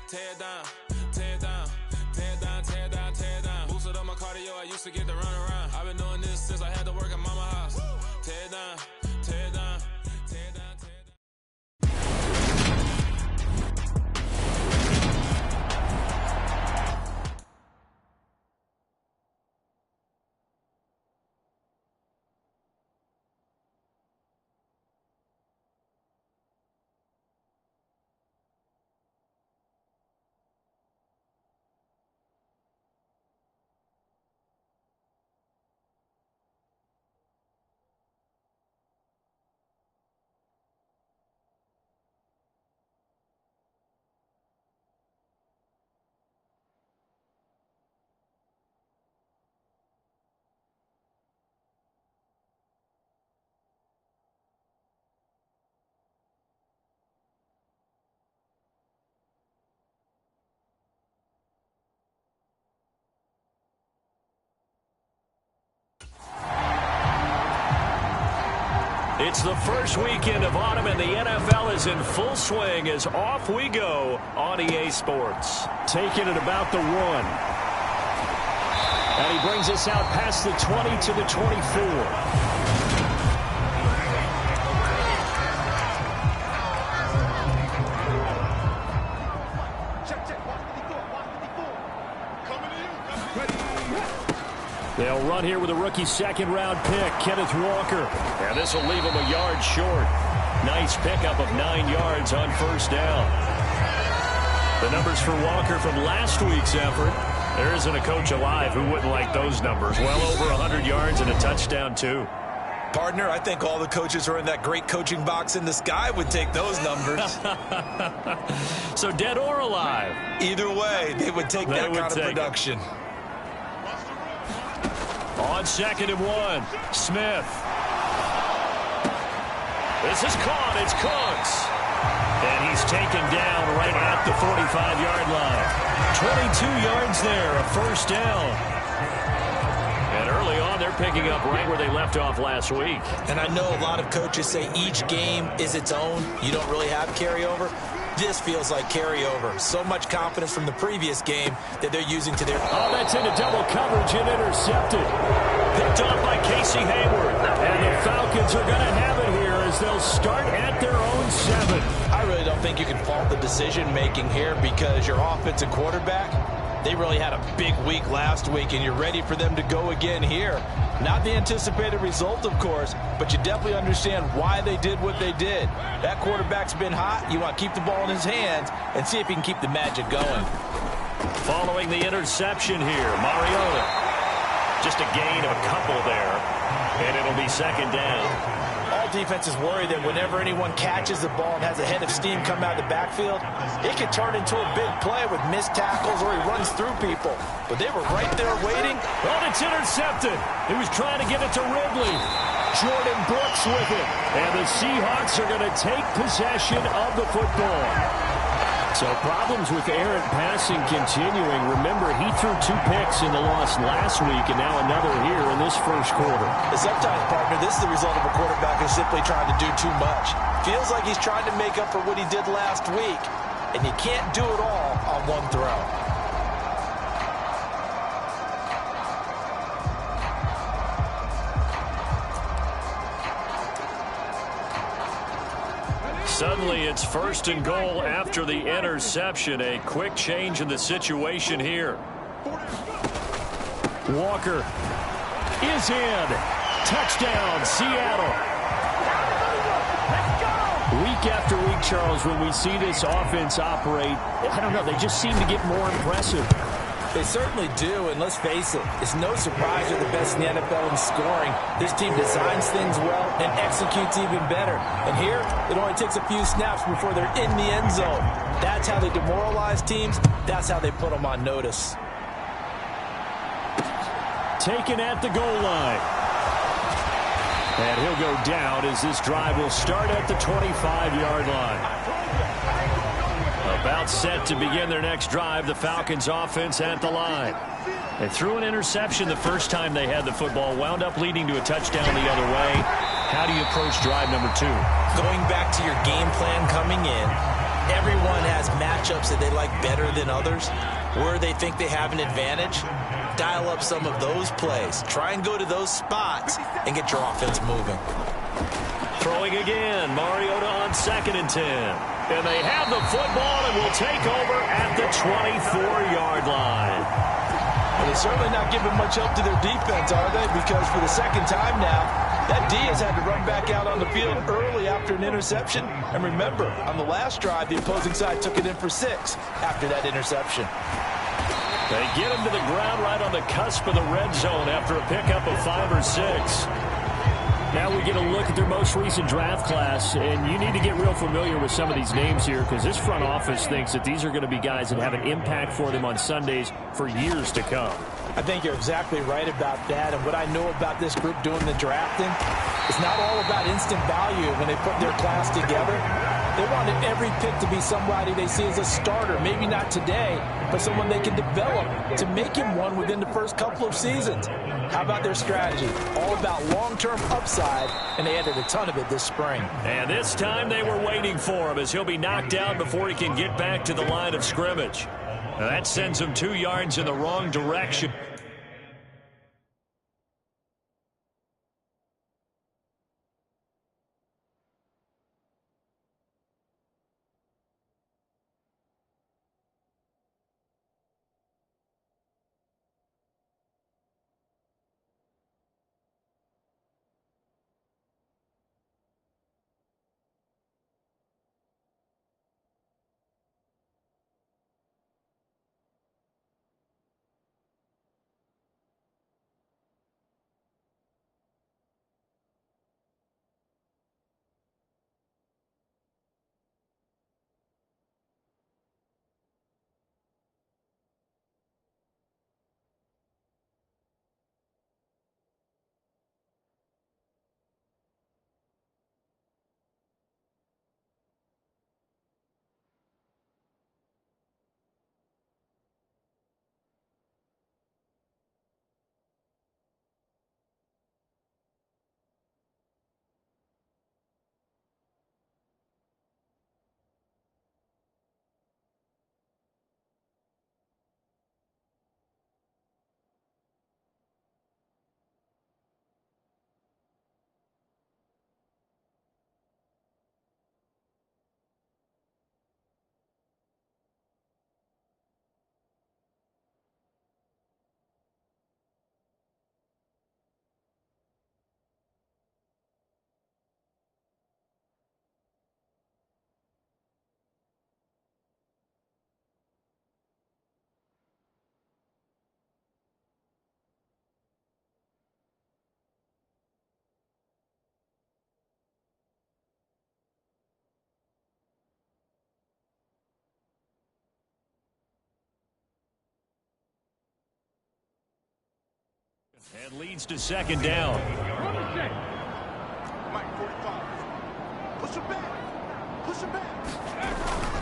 tear it down, tear it down, tear it down, tear it down, tear it down. Boosted up my cardio, I used to get to run around. I've been doing this since I had to work at mama house. Tear it down, tear it down, tear it down, tear it down. It's the first weekend of autumn, and the NFL is in full swing as off we go on EA Sports. Taking it about the 1. And he brings us out past the 20 to the 24. They'll run here with a rookie second-round pick, Kenneth Walker. And this will leave him a yard short. Nice pickup of 9 yards on first down. The numbers for Walker from last week's effort. There isn't a coach alive who wouldn't like those numbers. Well over 100 yards and a touchdown, too. Partner, I think all the coaches who are in that great coaching box in the sky would take those numbers. So dead or alive? Either way, they would take that kind of production. On 2nd and 1, Smith. This is caught. It's Cooks. And he's taken down right at the 45-yard line. 22 yards there, a first down. And early on, they're picking up right where they left off last week. And I know a lot of coaches say each game is its own. You don't really have carryover. This feels like carryover. So much confidence from the previous game that they're using to their... Oh, that's into double coverage and intercepted. Picked off by Casey Hayward. And the Falcons are going to have it here as they'll start at their own 7. I really don't think you can fault the decision-making here because your offensive quarterback, they really had a big week last week, and you're ready for them to go again here. Not the anticipated result, of course, but you definitely understand why they did what they did. That quarterback's been hot. You want to keep the ball in his hands and see if he can keep the magic going. Following the interception here, Mariota. Just a gain of a couple there, and it'll be second down. All defenses worry that whenever anyone catches the ball and has a head of steam come out of the backfield, it can turn into a big play with missed tackles or he runs through people. But they were right there waiting. Oh, it's intercepted. He was trying to get it to Ridley. Jordan Brooks with it. And the Seahawks are going to take possession of the football. So problems with errant passing continuing. Remember, he threw 2 picks in the loss last week and now another here in this first quarter. Sometimes, partner, this is the result of a quarterback who's simply trying to do too much. Feels like he's trying to make up for what he did last week, and you can't do it all on one throw. Suddenly, it's 1st and goal after the interception. A quick change in the situation here. Walker is in. Touchdown, Seattle. Week after week, Charles, when we see this offense operate, I don't know, they just seem to get more impressive. They certainly do, and let's face it, it's no surprise they're the best in the NFL in scoring. This team designs things well and executes even better. And here, it only takes a few snaps before they're in the end zone. That's how they demoralize teams. That's how they put them on notice. Taken at the goal line. And he'll go down as this drive will start at the 25-yard line. About set to begin their next drive, the Falcons offense at the line. They threw an interception the first time they had the football, wound up leading to a touchdown the other way. How do you approach drive number 2? Going back to your game plan coming in, Everyone has matchups that they like better than others, where they think they have an advantage. Dial up some of those plays. Try and go to those spots and get your offense moving. Throwing again, Mariota on 2nd and 10. And they have the football and will take over at the 24-yard line. Well, they're certainly not giving much help to their defense, are they? Because for the second time now, that D has had to run back out on the field early after an interception. And remember, on the last drive, the opposing side took it in for 6 after that interception. They get him to the ground right on the cusp of the red zone after a pickup of 5 or 6. Now we get a look at their most recent draft class, and you need to get real familiar with some of these names here because this front office thinks that these are going to be guys that have an impact for them on Sundays for years to come. I think you're exactly right about that, and what I know about this group doing the drafting, it's not all about instant value when they put their class together. They wanted every pick to be somebody they see as a starter, maybe not today, but someone they can develop to make him one within the first couple of seasons. How about their strategy? All about long-term upside, and they added a ton of it this spring. And this time they were waiting for him as he'll be knocked out before he can get back to the line of scrimmage. Now that sends him 2 yards in the wrong direction. And leads to 2nd down.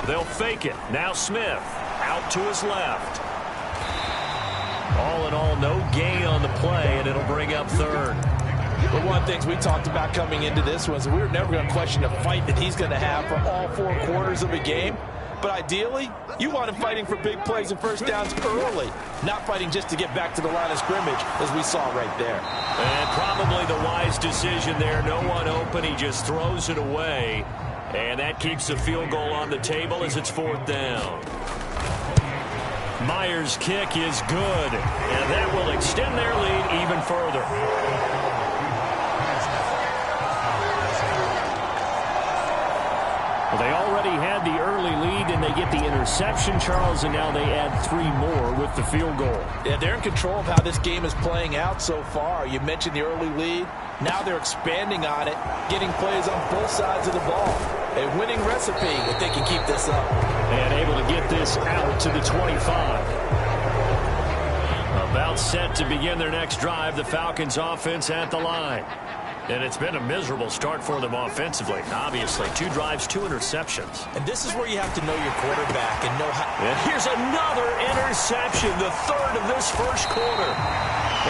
They'll fake it. Now Smith out to his left. All in all, no gain on the play, and it'll bring up 3rd. But one of the things we talked about coming into this was we were never going to question the fight that he's going to have for all 4 quarters of a game. But ideally, you want him fighting for big plays and first downs early, not fighting just to get back to the line of scrimmage, as we saw right there. And probably the wise decision there. No one open. He just throws it away. And that keeps the field goal on the table as it's 4th down. Myers' kick is good, and that will extend their lead even further. Well, they already had the early lead, and they get the interception, Charles, and now they add 3 more with the field goal. Yeah, they're in control of how this game is playing out so far. You mentioned the early lead. Now they're expanding on it, getting plays on both sides of the ball. A winning recipe if they can keep this up. And able to get this out to the 25. About set to begin their next drive, the Falcons offense at the line. And it's been a miserable start for them offensively. Obviously, 2 drives, 2 interceptions. And this is where you have to know your quarterback and know how. And here's another interception, the 3rd of this first quarter.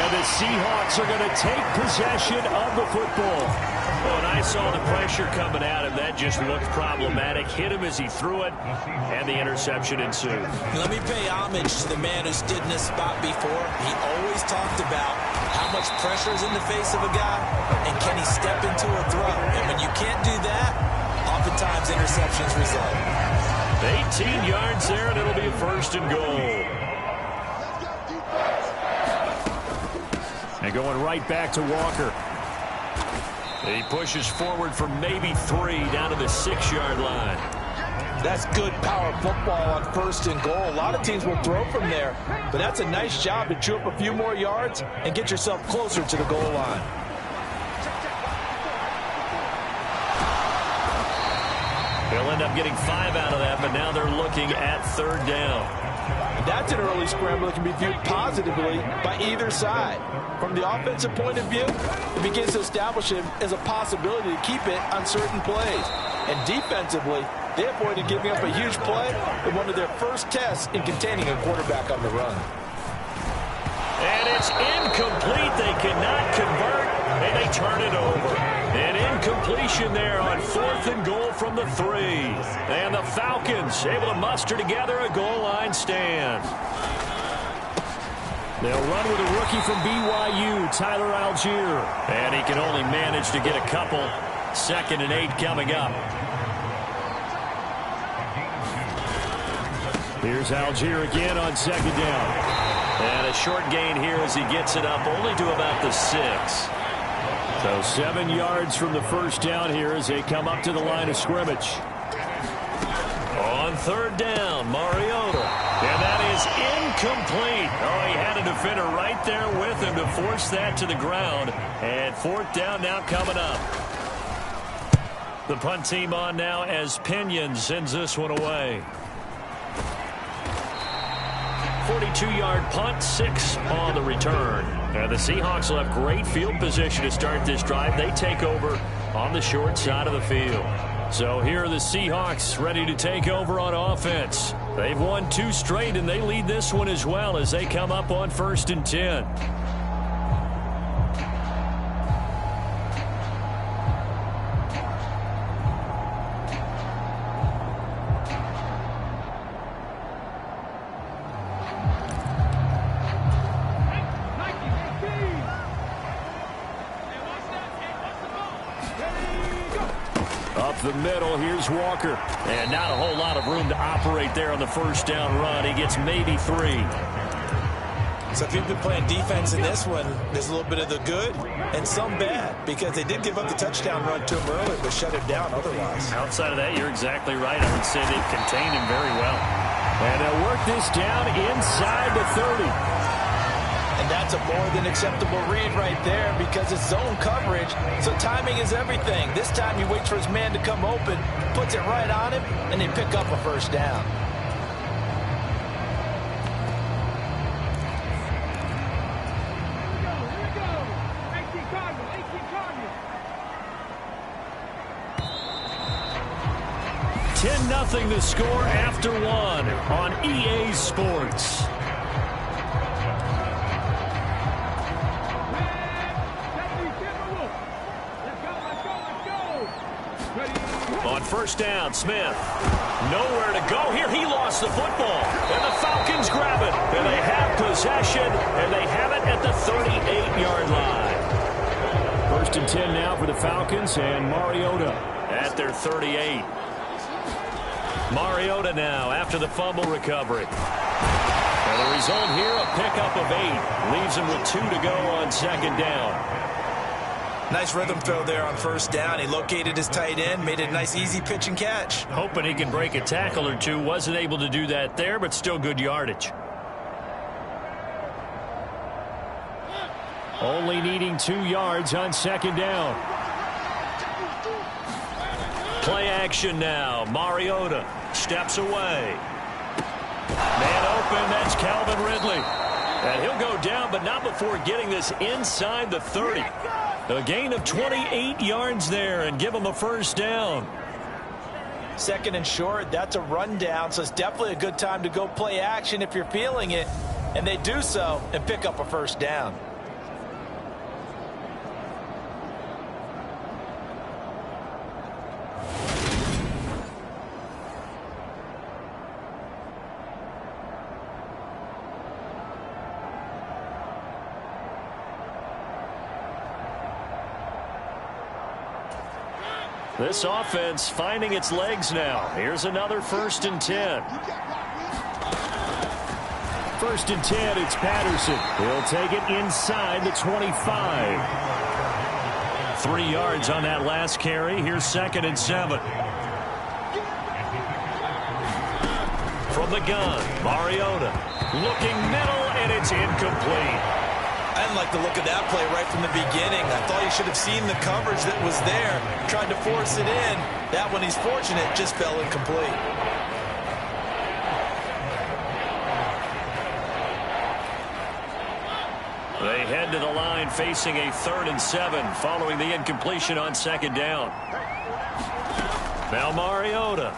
And the Seahawks are going to take possession of the football. When I saw the pressure coming at him, that just looked problematic. Hit him as he threw it, and the interception ensued. Let me pay homage to the man who stood in this spot before. He always talked about how much pressure is in the face of a guy, and can he step into a throw. And when you can't do that, oftentimes interceptions result. 18 yards there, and it'll be a first and goal. And going right back to Walker. He pushes forward for maybe 3 down to the 6-yard line. That's good power football on first and goal. A lot of teams will throw from there, but that's a nice job to chew up a few more yards and get yourself closer to the goal line. They'll end up getting 5 out of that, but now they're looking at 3rd down. That's an early scramble that can be viewed positively by either side. From the offensive point of view, it begins to establish him as a possibility to keep it on certain plays. And defensively, they avoided giving up a huge play in one of their first tests in containing a quarterback on the run. And it's incomplete. They cannot convert, and they turn it over. An incompletion there on 4th and goal from the 3. And the Falcons able to muster together a goal line stand. They'll run with a rookie from BYU, Tyler Algier. And he can only manage to get a couple. 2nd and 8 coming up. Here's Algier again on 2nd down. And a short gain here as he gets it up only to about the 6. So 7 yards from the first down here as they come up to the line of scrimmage. On 3rd down, Mariota. And that is incomplete. Oh, he had a defender right there with him to force that to the ground. And 4th down now coming up. The punt team on now as Pinion sends this one away. 42-yard punt, 6 on the return. And the Seahawks will have great field position to start this drive. They take over on the short side of the field. So here are the Seahawks ready to take over on offense. They've won 2 straight, and they lead this one as well as they come up on 1st and 10. The middle, here's Walker. And not a whole lot of room to operate there on the first down run. He gets maybe 3. So if you've been playing defense in this one, there's a little bit of the good and some bad, because they did give up the touchdown run to him earlier, but shut him down otherwise. Outside of that, you're exactly right. I would say they've contained him very well. And they'll work this down inside the 30. And that's a more than acceptable read right there because it's zone coverage, so timing is everything. This time he waits for his man to come open, puts it right on him, and they pick up a first down. Nothing to score after 1 on EA Sports. On first down, Smith. Nowhere to go here. He lost the football. And the Falcons grab it. And they have possession. And they have it at the 38-yard line. 1st and 10 now for the Falcons. And Mariota at their 38. Mariota now after the fumble recovery. And the result here, a pickup of 8. Leaves him with 2 to go on 2nd down. Nice rhythm throw there on first down. He located his tight end, made it a nice easy pitch and catch. Hoping he can break a tackle or 2. Wasn't able to do that there, but still good yardage. Only needing 2 yards on 2nd down. Play action now. Mariota steps away. Man open, that's Calvin Ridley. And he'll go down, but not before getting this inside the 30. A gain of 28 yards there and give him a first down. 2nd and short, that's a rundown, so it's definitely a good time to go play action if you're feeling it. And they do so and pick up a first down. This offense finding its legs now. Here's another 1st and 10. 1st and 10, it's Patterson. He'll take it inside the 25. 3 yards on that last carry. Here's 2nd and 7. From the gun, Mariota looking middle, and it's incomplete. I didn't like the look of that play right from the beginning. I thought he should have seen the coverage that was there, tried to force it in. That one, he's fortunate, just fell incomplete. They head to the line facing a 3rd and 7 following the incompletion on 2nd down. Now Mariota.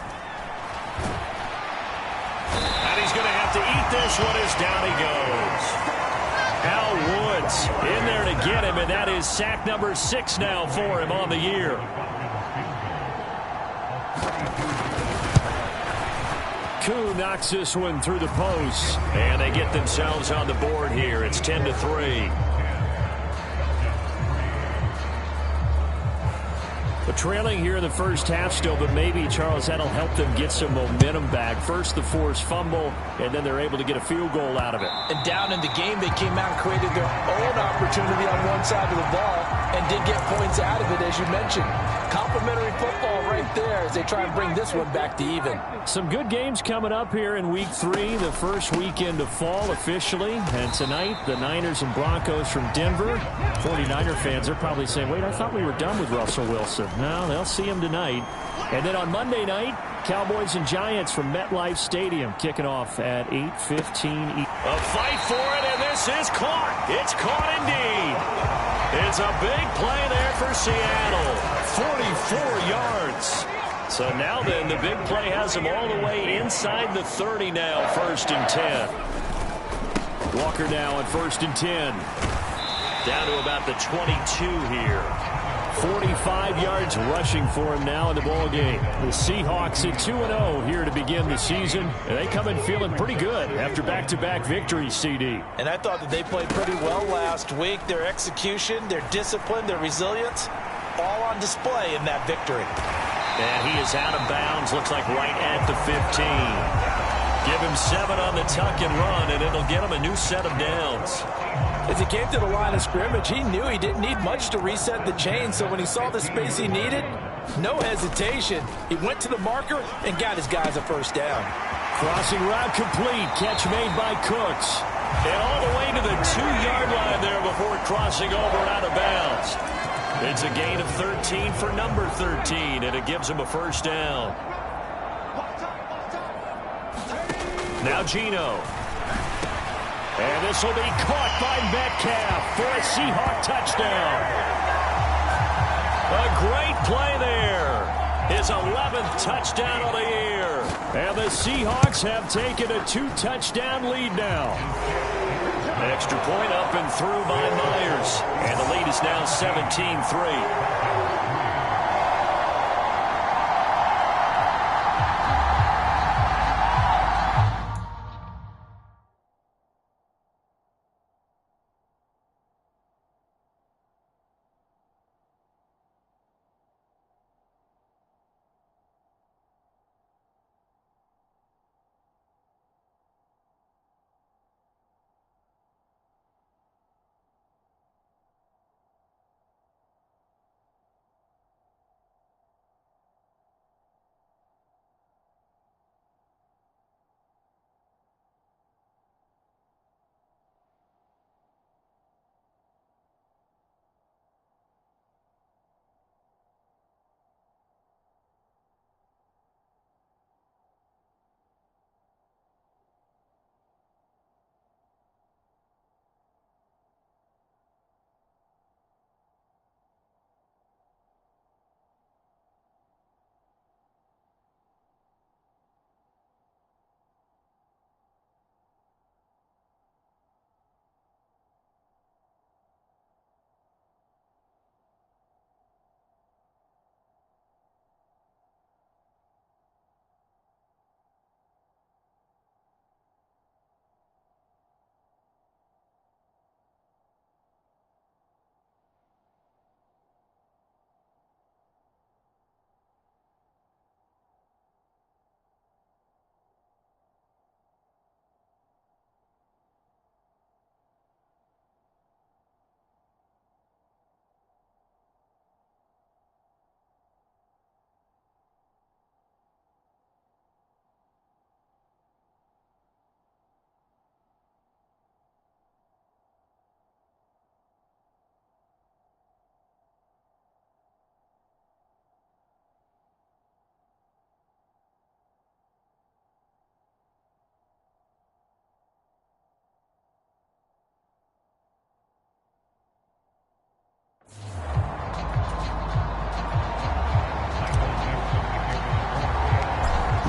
And he's going to have to eat this one as down he goes. Al Woods in there to get him, and that is sack number 6 now for him on the year. Koo knocks this one through the post, and they get themselves on the board here. It's 10-3. But trailing here in the first half still, but maybe, Charles, that'll help them get some momentum back. First the forced fumble, and then they're able to get a field goal out of it. And down in the game, they came out and created their own opportunity on one side of the ball and did get points out of it, as you mentioned. Complimentary football right there as they try and bring this one back to even. Some good games coming up here in Week 3, the first weekend of fall officially. And tonight, the Niners and Broncos from Denver. 49er fans are probably saying, wait, I thought we were done with Russell Wilson. No, they'll see him tonight. And then on Monday night, Cowboys and Giants from MetLife Stadium kicking off at 8:15. A fight for it, and this is caught. It's caught indeed. It's a big play there for Seattle. 44 yards. So now then, the big play has them all the way inside the 30 now, 1st and 10. Walker now at 1st and 10. Down to about the 22 here. 45 yards rushing for him now in the ball game. The Seahawks at 2-0 here to begin the season. And they come in feeling pretty good after back-to-back victories, CD. And I thought that they played pretty well last week. Their execution, their discipline, their resilience, all on display in that victory. And he is out of bounds, looks like right at the 15. Give him 7 on the tuck and run, and it'll get him a new set of downs. As he came to the line of scrimmage, he knew he didn't need much to reset the chain, so when he saw the space he needed, no hesitation. He went to the marker and got his guys a 1st down. Crossing route complete. Catch made by Cooks. And all the way to the 2-yard line there before crossing over out of bounds. It's a gain of 13 for number 13, and it gives him a 1st down. Now Geno. And this will be caught by Metcalf for a Seahawk touchdown. A great play there. His 11th touchdown of the year. And the Seahawks have taken a 2-touchdown lead now. Extra point up and through by Myers. And the lead is now 17-3.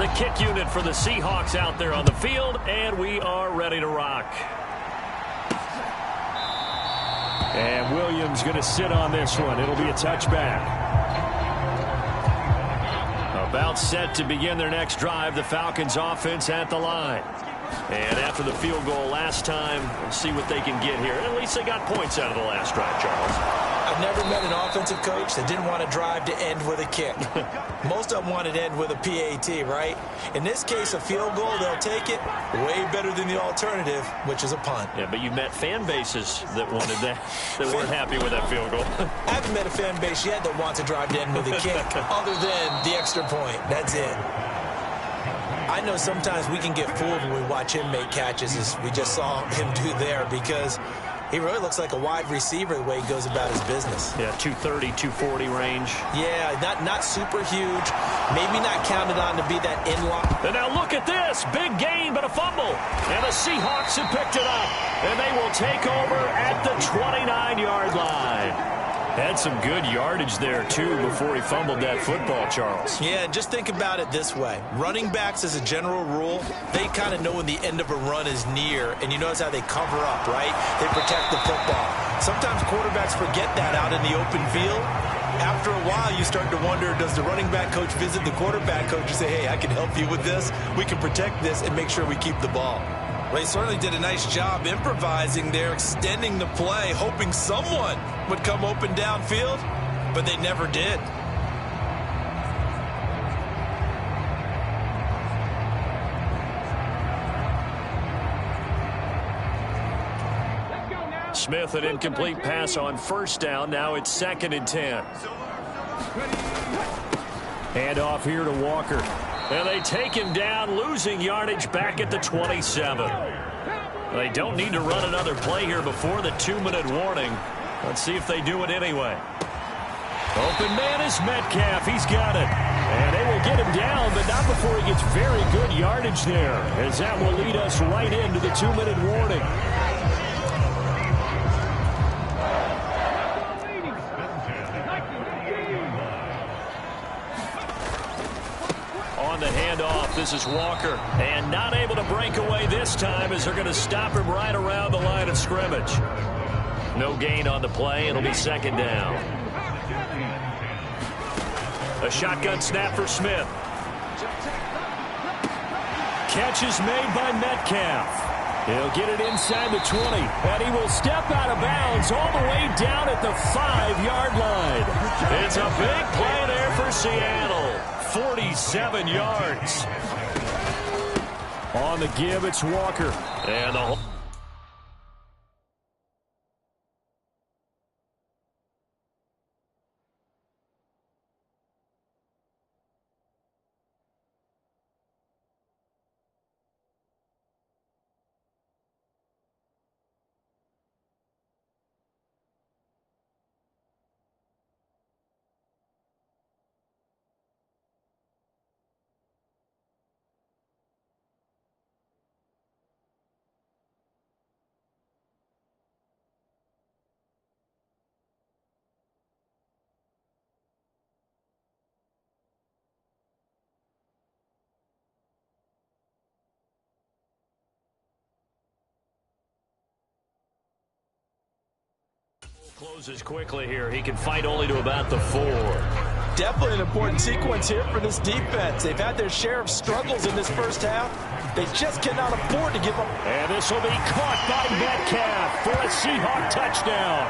The kick unit for the Seahawks out there on the field, and we are ready to rock. And Williams going to sit on this one. It'll be a touchback. About set to begin their next drive, the Falcons offense at the line. And after the field goal last time, we'll see what they can get here. At least they got points out of the last drive, Charles. I've never met an offensive coach that didn't want to drive to end with a kick. Most of them wanted to end with a PAT, right? In this case, a field goal, they'll take it. Way better than the alternative, which is a punt. Yeah, but you've met fan bases that wanted that, that weren't happy with that field goal. I haven't met a fan base yet that wants to drive to end with a kick, other than the extra point. That's it. I know sometimes we can get fooled when we watch him make catches, as we just saw him do there, because he really looks like a wide receiver the way he goes about his business. Yeah, 230, 240 range. Yeah, not super huge. Maybe not counted on to be that in-line. And now look at this. Big gain, but a fumble. And the Seahawks have picked it up. And they will take over at the 29-yard line. Had some good yardage there, too, before he fumbled that football, Charles. Yeah, just think about it this way. Running backs, as a general rule, they kind of know when the end of a run is near, and you notice how they cover up, right? They protect the football. Sometimes quarterbacks forget that out in the open field. After a while, you start to wonder, does the running back coach visit the quarterback coach and say, hey, I can help you with this, we can protect this, and make sure we keep the ball? Well, he certainly did a nice job improvising there, extending the play, hoping someone would come open downfield, but they never did. Smith, an incomplete pass on first down. Now it's 2nd and 10. Hand off here to Walker. And they take him down, losing yardage back at the 27. They don't need to run another play here before the 2-minute warning. Let's see if they do it anyway. Open man is Metcalf. He's got it. And they will get him down, but not before he gets very good yardage there, as that will lead us right into the 2-minute warning. The handoff. This is Walker, and not able to break away this time, as they're going to stop him right around the line of scrimmage. No gain on the play. It'll be 2nd down. A shotgun snap for Smith. Catch is made by Metcalf. He'll get it inside the 20, and he will step out of bounds all the way down at the 5-yard line. It's a big play there for Seattle. 47 yards. On the give, it's Walker. And the closes quickly here. He can fight only to about the 4. Definitely an important sequence here for this defense. They've had their share of struggles in this first half. They just cannot afford to give up. And this will be caught by Metcalf for a Seahawk touchdown.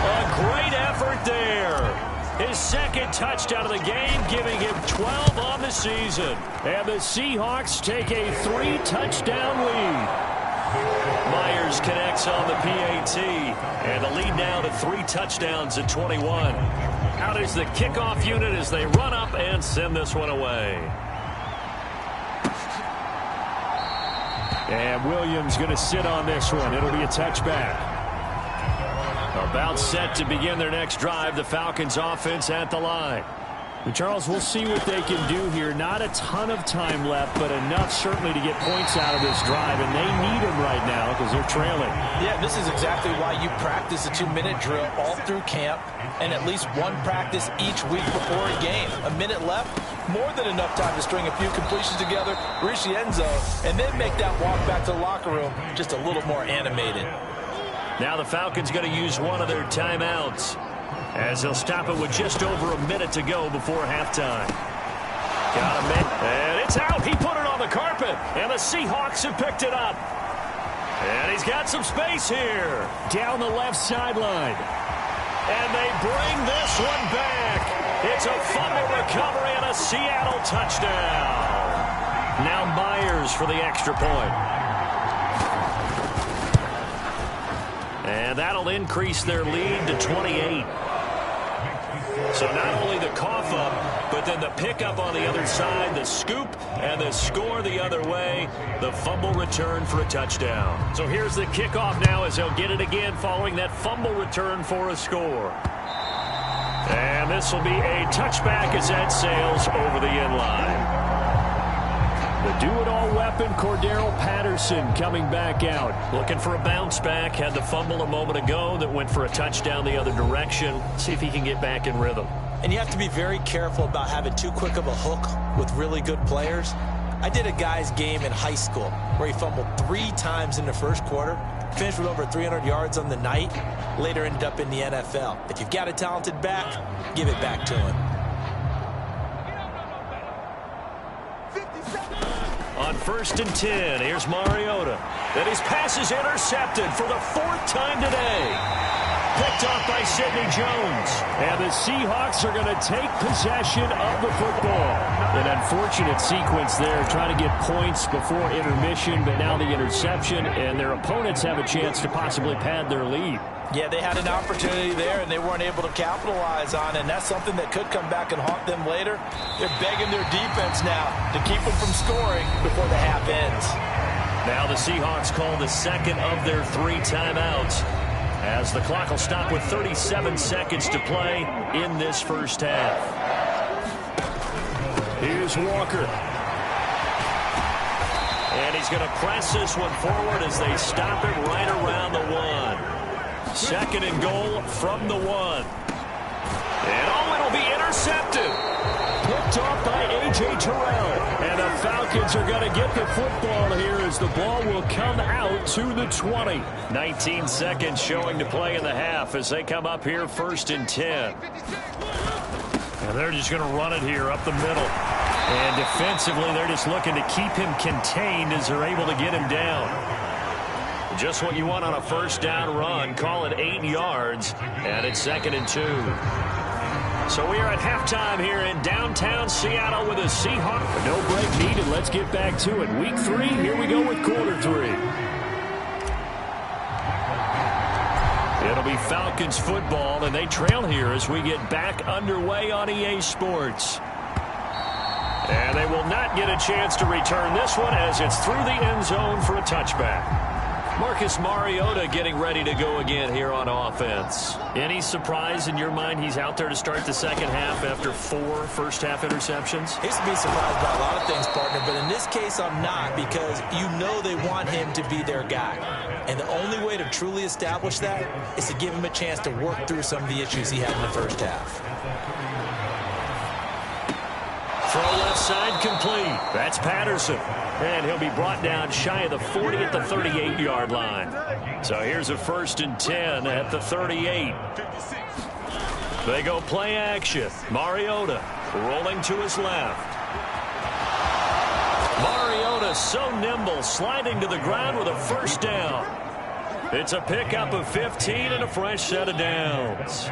A great effort there. His 2nd touchdown of the game, giving him 12 on the season. And the Seahawks take a 3-touchdown lead. Myers connects on the PAT, and the lead now to 3 touchdowns at 21. Out is the kickoff unit as they run up and send this one away. And Williams going to sit on this one. It'll be a touchback. About set to begin their next drive, the Falcons offense at the line. And Charles, we'll see what they can do here. Not a ton of time left, but enough certainly to get points out of this drive, and they need them right now because they're trailing. Yeah, this is exactly why you practice a 2-minute drill all through camp and at least one practice each week before a game. A minute left, more than enough time to string a few completions together, reach the end zone, and then make that walk back to the locker room just a little more animated. Now the Falcons going to use one of their timeouts, as they'll stop it with just over a minute to go before halftime. Got a minute, and it's out. He put it on the carpet, and the Seahawks have picked it up. And he's got some space here. Down the left sideline. And they bring this one back. It's a fumble recovery and a Seattle touchdown. Now Myers for the extra point. And that'll increase their lead to 28. So not only the cough up, but then the pickup on the other side, the scoop, and the score the other way, the fumble return for a touchdown. So here's the kickoff now as they'll get it again following that fumble return for a score. And this will be a touchback as that sails over the end line. The do-it-all weapon, Cordero Patterson, coming back out. Looking for a bounce back. Had the fumble a moment ago that went for a touchdown the other direction. See if he can get back in rhythm. And you have to be very careful about having too quick of a hook with really good players. I did a guy's game in high school where he fumbled 3 times in the first quarter, finished with over 300 yards on the night, later ended up in the NFL. If you've got a talented back, give it back to him. On 1st and 10, here's Mariota. And his pass is intercepted for the 4th time today. Picked off by Sidney Jones. And the Seahawks are going to take possession of the football. An unfortunate sequence there, trying to get points before intermission, but now the interception, and their opponents have a chance to possibly pad their lead. Yeah, they had an opportunity there, and they weren't able to capitalize on it, and that's something that could come back and haunt them later. They're begging their defense now to keep them from scoring before the half ends. Now the Seahawks call the second of their 3 timeouts, as the clock will stop with 37 seconds to play in this first half. Here's Walker. And he's going to press this one forward as they stop it right around the 1. 2nd and goal from the 1. And it'll be intercepted. Picked off by A.J. Terrell. And the Falcons are going to get the football here as the ball will come out to the 20. 19 seconds showing to play in the half as they come up here 1st and 10. And they're just going to run it here up the middle. And defensively, they're just looking to keep him contained as they're able to get him down. Just what you want on a first down run. Call it 8 yards, and it's 2nd and 2. So we are at halftime here in downtown Seattle with a Seahawks. No break needed. Let's get back to it. Week 3, here we go with quarter 3. It'll be Falcons football, and they trail here as we get back underway on EA Sports. And they will not get a chance to return this one as it's through the end zone for a touchback. Marcus Mariota getting ready to go again here on offense. Any surprise in your mind he's out there to start the second half after 4 first-half interceptions? I used to be surprised by a lot of things, partner, but in this case I'm not, because you know they want him to be their guy. And the only way to truly establish that is to give him a chance to work through some of the issues he had in the first half. Throw left side complete. That's Patterson. And he'll be brought down shy of the 40 at the 38-yard line. So here's a 1st and 10 at the 38. They go play action. Mariota rolling to his left. Mariota so nimble, sliding to the ground with a first down. It's a pickup of 15 and a fresh set of downs.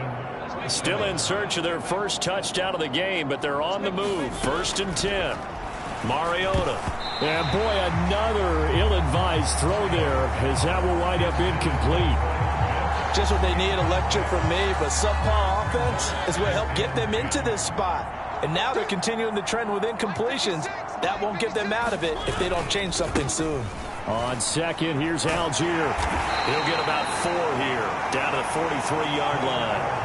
Still in search of their first touchdown of the game, but they're on the move. 1st and 10. Mariota. And boy, another ill-advised throw there as that will wind up incomplete. Just what they need, a lecture from me, but subpar offense is what helped get them into this spot. And now they're continuing the trend with incompletions. That won't get them out of it if they don't change something soon. On 2nd, here's Algier. He'll get about 4 here, down to the 43-yard line.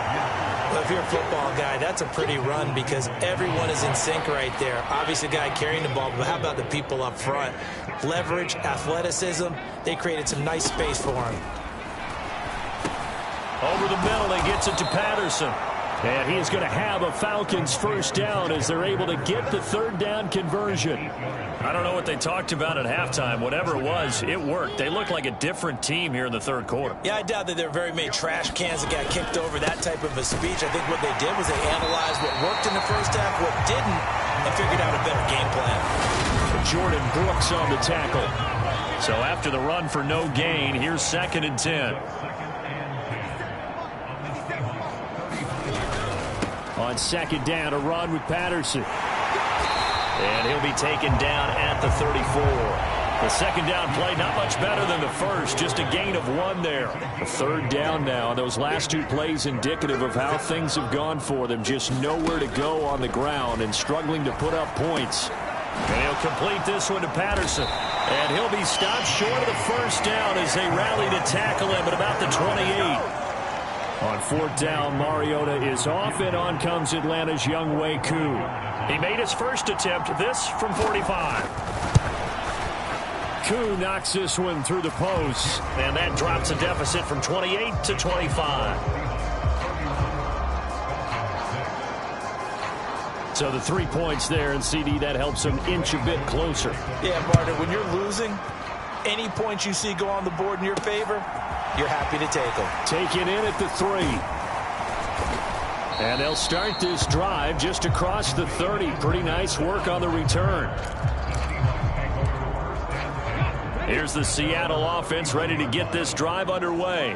Well, if you're a football guy, that's a pretty run because everyone is in sync right there. Obviously, the guy carrying the ball, but how about the people up front? Leverage, athleticism, they created some nice space for him. Over the middle, he gets it to Patterson. And he is going to have a Falcons first down as they're able to get the third down conversion. I don't know what they talked about at halftime. Whatever it was, it worked. They looked like a different team here in the third quarter. Yeah, I doubt that there are very many trash cans that got kicked over, that type of a speech. I think what they did was they analyzed what worked in the first half, what didn't, and figured out a better game plan. Jordan Brooks on the tackle. So after the run for no gain, here's 2nd and 10. On 2nd down, a run with Patterson. And he'll be taken down at the 34. The 2nd down play, not much better than the first, just a gain of 1 there. A 3rd down now. Those last 2 plays indicative of how things have gone for them. Just nowhere to go on the ground and struggling to put up points. And he'll complete this one to Patterson. And he'll be stopped short of the first down as they rally to tackle him at about the 28. On 4th down, Mariota is off, and on comes Atlanta's Younghoe Koo. He made his first attempt, this from 45. Koo knocks this one through the post, and that drops a deficit from 28 to 25. So the 3 points there, and CD, that helps them inch a bit closer. Yeah, Martin, when you're losing, any points you see go on the board in your favor, you're happy to take them. Taken in at the 3. And they'll start this drive just across the 30. Pretty nice work on the return. Here's the Seattle offense ready to get this drive underway.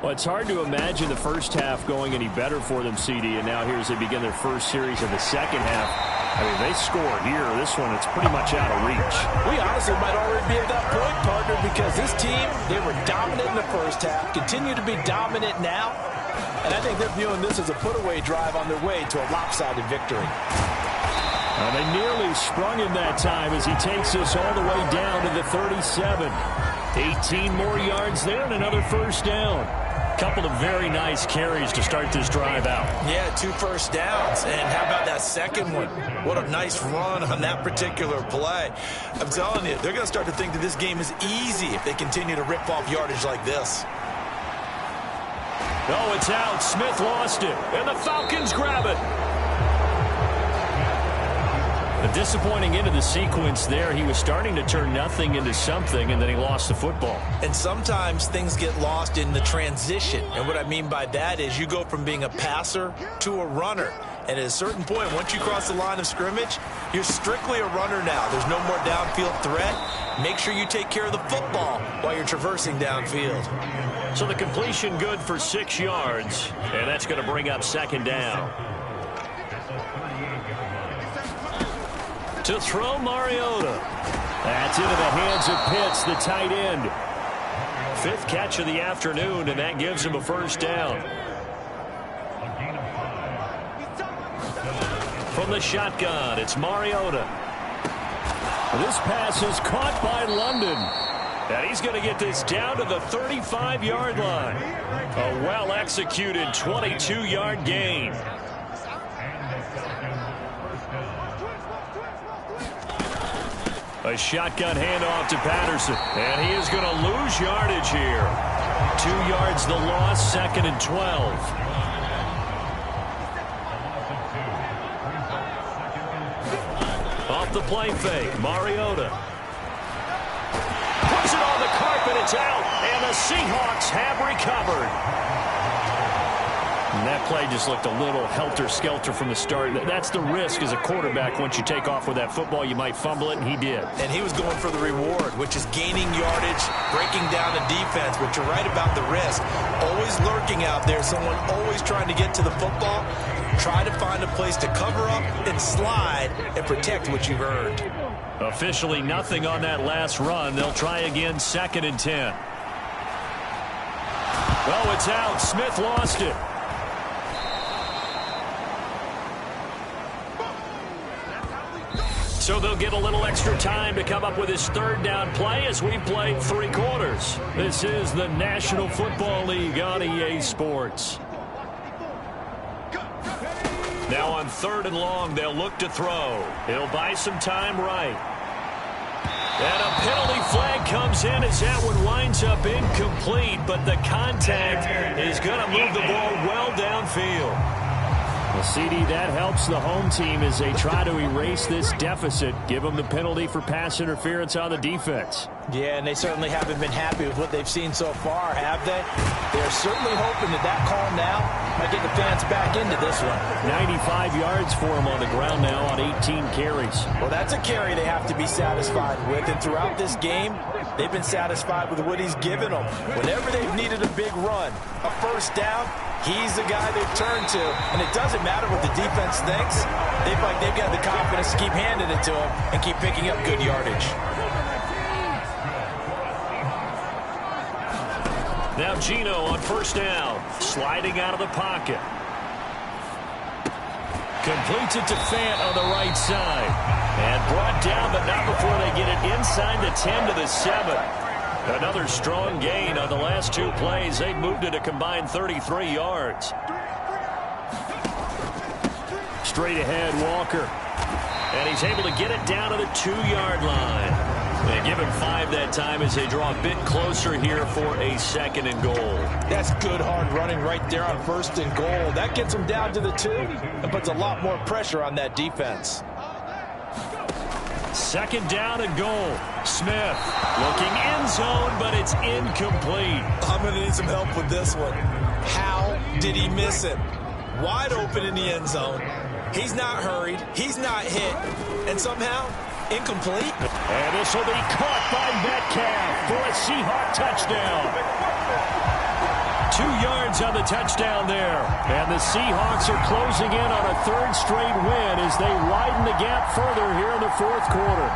Well, it's hard to imagine the first half going any better for them, CD, and now here as they begin their first series of the second half. I mean, they score here. This one, it's pretty much out of reach. We honestly might already be at that point, partner, because this team, they were dominant in the first half, continue to be dominant now, and I think they're viewing this as a put-away drive on their way to a lopsided victory. And they nearly sprung him that time as he takes us all the way down to the 37. 18 more yards there and another first down. Couple of very nice carries to start this drive out. Yeah, 2 first downs. And how about that second one? What a nice run on that particular play. I'm telling you, they're going to start to think that this game is easy if they continue to rip off yardage like this. Oh, it's out. Smith lost it. And the Falcons grab it. A disappointing end of the sequence there. He was starting to turn nothing into something, and then he lost the football. And sometimes things get lost in the transition. And what I mean by that is you go from being a passer to a runner. And at a certain point, once you cross the line of scrimmage, you're strictly a runner now. There's no more downfield threat. Make sure you take care of the football while you're traversing downfield. So the completion good for 6 yards, and that's going to bring up 2nd down. To throw Mariota. That's into the hands of Pitts, the tight end. 5th catch of the afternoon, and that gives him a first down. From the shotgun, it's Mariota. This pass is caught by London. And he's going to get this down to the 35-yard line. A well-executed 22-yard gain. A shotgun handoff to Patterson. And he is going to lose yardage here. 2 yards the loss, 2nd and 12. Off the play fake, Mariota. Puts it on the carpet, it's out. And the Seahawks have recovered. And that play just looked a little helter-skelter from the start. That's the risk as a quarterback. Once you take off with that football, you might fumble it, and he did. And he was going for the reward, which is gaining yardage, breaking down the defense. But you're right about the risk. Always lurking out there, someone always trying to get to the football. Try to find a place to cover up and slide and protect what you've earned. Officially nothing on that last run. They'll try again, 2nd and 10. Well, it's out. Smith lost it. So they'll get a little extra time to come up with his 3rd down play as we play 3 quarters. This is the National Football League on EA Sports. Now on 3rd and long, they'll look to throw. He'll buy some time right. And a penalty flag comes in as that one winds up incomplete, but the contact is going to move the ball well downfield. Well, CD, that helps the home team as they try to erase this deficit. Give them the penalty for pass interference on the defense. Yeah, and they certainly haven't been happy with what they've seen so far, have they? They're certainly hoping that call now might get the fans back into this one. 95 yards for him on the ground now on 18 carries. Well, that's a carry they have to be satisfied with, and throughout this game, they've been satisfied with what he's given them. Whenever they've needed a big run, a first down, he's the guy they've turned to, and it doesn't matter what the defense thinks. They've got the confidence to keep handing it to him and keep picking up good yardage. Now Geno on first down, sliding out of the pocket. Completes it to Fant on the right side. And brought down, but not before they get it inside the 10 to the 7. Another strong gain on the last two plays. They moved it a combined 33 yards. Straight ahead, Walker. And he's able to get it down to the 2-yard line. They give him 5 that time as they draw a bit closer here for a 2nd and goal. That's good hard running right there on 1st and goal. That gets them down to the 2 and puts a lot more pressure on that defense. 2nd down and goal. Smith looking end zone, but it's incomplete. I'm going to need some help with this one. How did he miss it? Wide open in the end zone. He's not hurried. He's not hit. And somehow, incomplete. And this will be caught by Metcalf for a Seahawk touchdown. 2 yards on the touchdown there. And the Seahawks are closing in on a 3rd straight win as they widen the gap further here in the 4th quarter.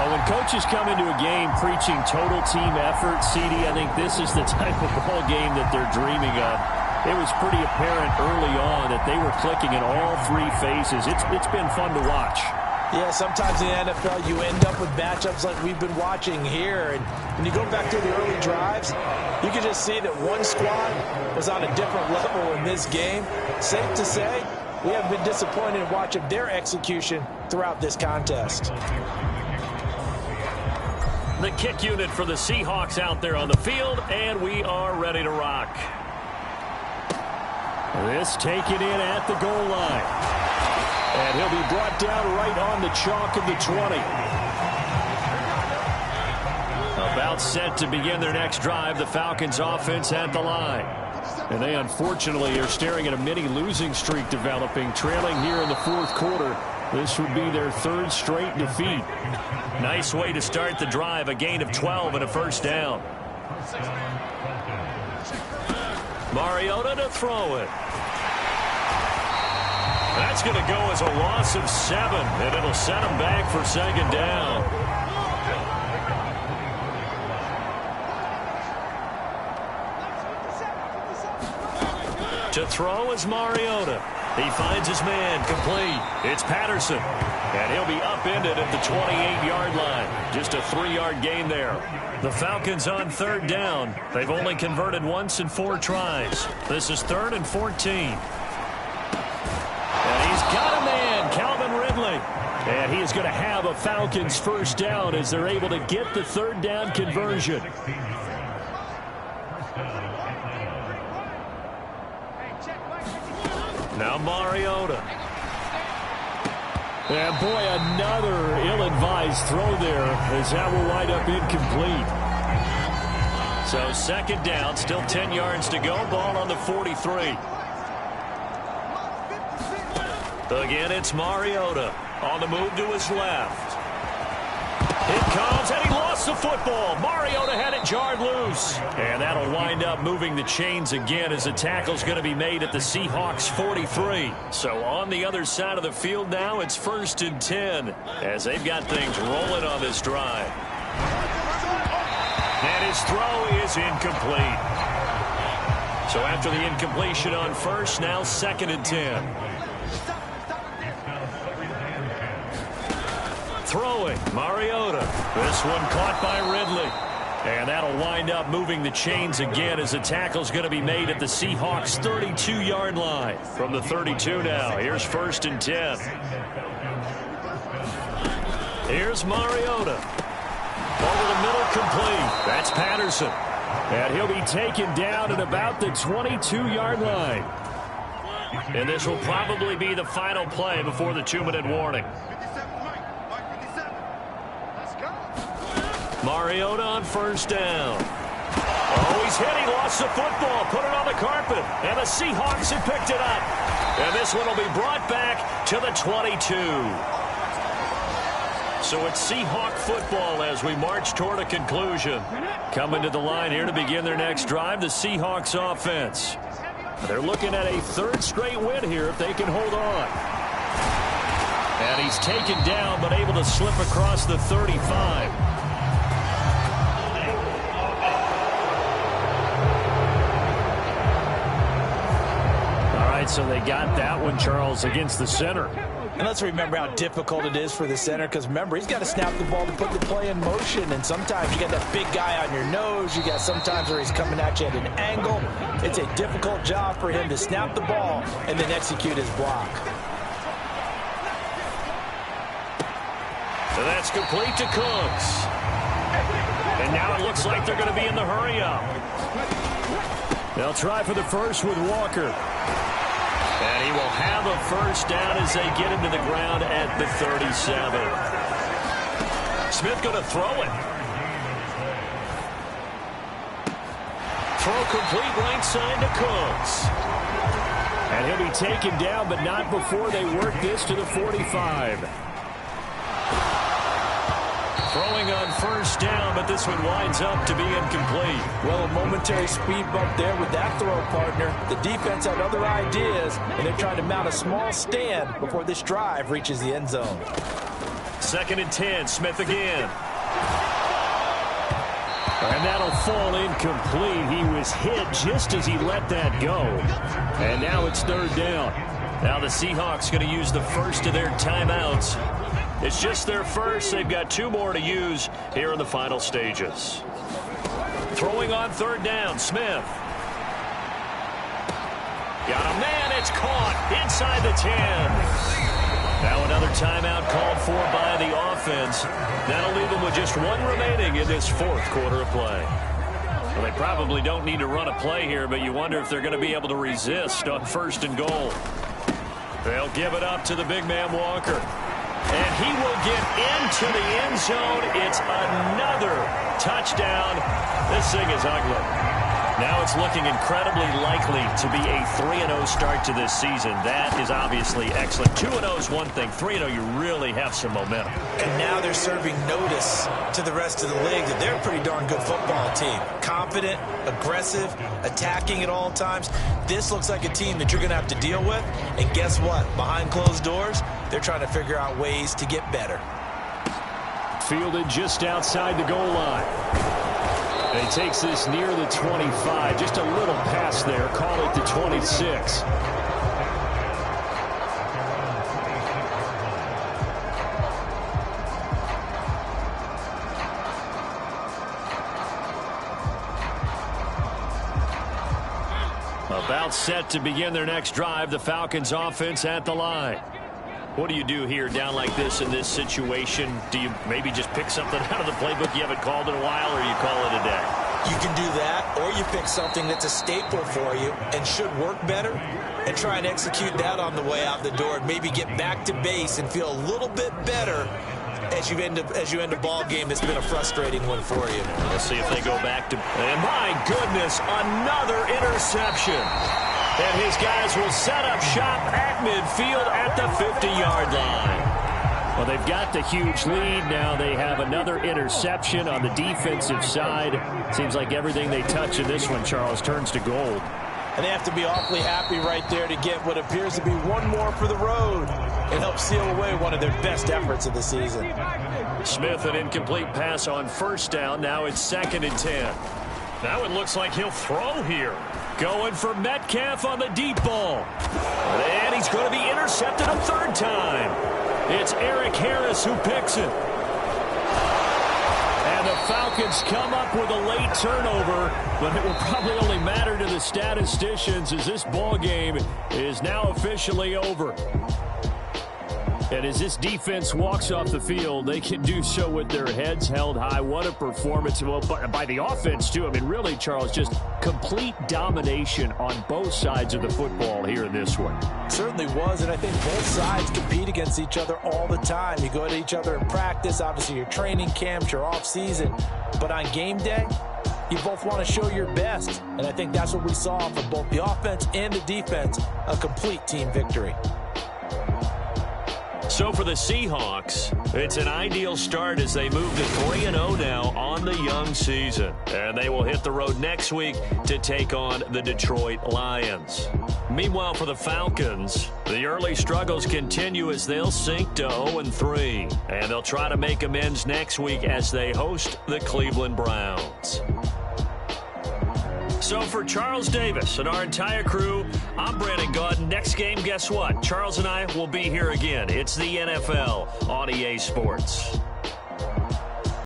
When coaches come into a game preaching total team effort, CD, I think this is the type of ball game that they're dreaming of. It was pretty apparent early on that they were clicking in all 3 phases. It's been fun to watch. Yeah, sometimes in the NFL you end up with matchups like we've been watching here. And when you go back to the early drives, you can just see that one squad was on a different level in this game. Safe to say, we haven't been disappointed in watching their execution throughout this contest. The kick unit for the Seahawks out there on the field, and we are ready to rock. This taken in at the goal line. And he'll be brought down right on the chalk of the 20. About set to begin their next drive, the Falcons offense at the line. And they unfortunately are staring at a mini losing streak developing, trailing here in the 4th quarter. This would be their 3rd straight defeat. Nice way to start the drive, a gain of 12 and a first down. Mariota to throw it. That's going to go as a loss of 7, and it'll set him back for 2nd down. To throw is Mariota. He finds his man, complete. It's Patterson, and he'll be upended at the 28-yard line. Just a 3-yard gain there. The Falcons on 3rd down. They've only converted once in 4 tries. This is 3rd and 14. And he's got a man, Calvin Ridley. And he is going to have a Falcons first down as they're able to get the 3rd down conversion. Now Mariota. And boy, another ill-advised throw there as that will wind up incomplete. So 2nd down, still 10 yards to go. Ball on the 43. Again, it's Mariota on the move to his left. It comes, and he lost the football. Mariota had it jarred loose. And that'll wind up moving the chains again as the tackle's going to be made at the Seahawks 43. So on the other side of the field now, it's 1st and 10 as they've got things rolling on this drive. And his throw is incomplete. So after the incompletion on 1st, now 2nd and 10. Throwing, Mariota. This one caught by Ridley. And that'll wind up moving the chains again as the tackle's going to be made at the Seahawks 32-yard line. From the 32 now, here's 1st and 10. Here's Mariota. Over the middle, complete. That's Patterson. And he'll be taken down at about the 22-yard line. And this will probably be the final play before the 2-minute warning. Mariota on first down. Oh, he's hit. He lost the football. Put it on the carpet. And the Seahawks have picked it up. And this one will be brought back to the 22. So it's Seahawk football as we march toward a conclusion. Coming to the line here to begin their next drive, the Seahawks offense. They're looking at a third straight win here if they can hold on. And he's taken down but able to slip across the 35. So they got that one, Charles, against the center. And let's remember how difficult it is for the center, because remember, he's got to snap the ball to put the play in motion, and sometimes you got that big guy on your nose. You got sometimes where he's coming at you at an angle. It's a difficult job for him to snap the ball and then execute his block. So that's complete to Cooks. And now it looks like they're going to be in the hurry-up. They'll try for the first with Walker. And he will have a first down as they get him to the ground at the 37. Smith going to throw it. Throw complete right side to Cooks. And he'll be taken down, but not before they work this to the 45. Throwing on first down, but this one winds up to be incomplete. Well, a momentary speed bump there with that throw, partner. The defense had other ideas, and they're trying to mount a small stand before this drive reaches the end zone. 2nd and 10, Smith again. And that'll fall incomplete. He was hit just as he let that go. And now it's 3rd down. Now the Seahawks going to use the first of their timeouts. It's just their first. They've got 2 more to use here in the final stages. Throwing on 3rd down, Smith. Got a man. It's caught inside the 10. Now another timeout called for by the offense. That'll leave them with just 1 remaining in this 4th quarter of play. Well, they probably don't need to run a play here, but you wonder if they're going to be able to resist on 1st and goal. They'll give it up to the big man Walker. And he will get into the end zone. It's another touchdown. This thing is ugly. Now it's looking incredibly likely to be a 3-0 start to this season. That is obviously excellent. 2-0 is one thing. 3-0, you really have some momentum. And now they're serving notice to the rest of the league that they're a pretty darn good football team. Confident, aggressive, attacking at all times. This looks like a team that you're going to have to deal with. And guess what? Behind closed doors, they're trying to figure out ways to get better. Fielded just outside the goal line. And he takes this near the 25. Just a little pass there. Call it the 26. About set to begin their next drive. The Falcons offense at the line. What do you do here down like this in this situation? Do you maybe just pick something out of the playbook you haven't called in a while, or you call it a day? You can do that, or you pick something that's a staple for you and should work better and try and execute that on the way out the door and maybe get back to base and feel a little bit better as you end a ball game that's been a frustrating one for you. Let's see if they go back to... And my goodness, another interception. And his guys will set up shop at midfield at the 50-yard line. Well, they've got the huge lead. Now they have another interception on the defensive side. Seems like everything they touch in this one, Charles, turns to gold. And they have to be awfully happy right there to get what appears to be one more for the road and help seal away one of their best efforts of the season. Smith, an incomplete pass on first down. Now it's 2nd and 10. That one looks like he'll throw here. Going for Metcalf on the deep ball. And he's going to be intercepted a 3rd time. It's Eric Harris who picks it. And the Falcons come up with a late turnover, but it will probably only matter to the statisticians as this ball game is now officially over. And as this defense walks off the field, they can do so with their heads held high. What a performance by the offense, too. I mean, really, Charles, just complete domination on both sides of the football here in this one. Certainly was, and I think both sides compete against each other all the time. You go at each other in practice, obviously your training camps, your off-season. But on game day, you both want to show your best. And I think that's what we saw from both the offense and the defense, a complete team victory. So for the Seahawks, it's an ideal start as they move to 3-0 now on the young season. And they will hit the road next week to take on the Detroit Lions. Meanwhile, for the Falcons, the early struggles continue as they'll sink to 0-3. And they'll try to make amends next week as they host the Cleveland Browns. So for Charles Davis and our entire crew, I'm Brandon Gaudin. Next game, guess what? Charles and I will be here again. It's the NFL on EA Sports.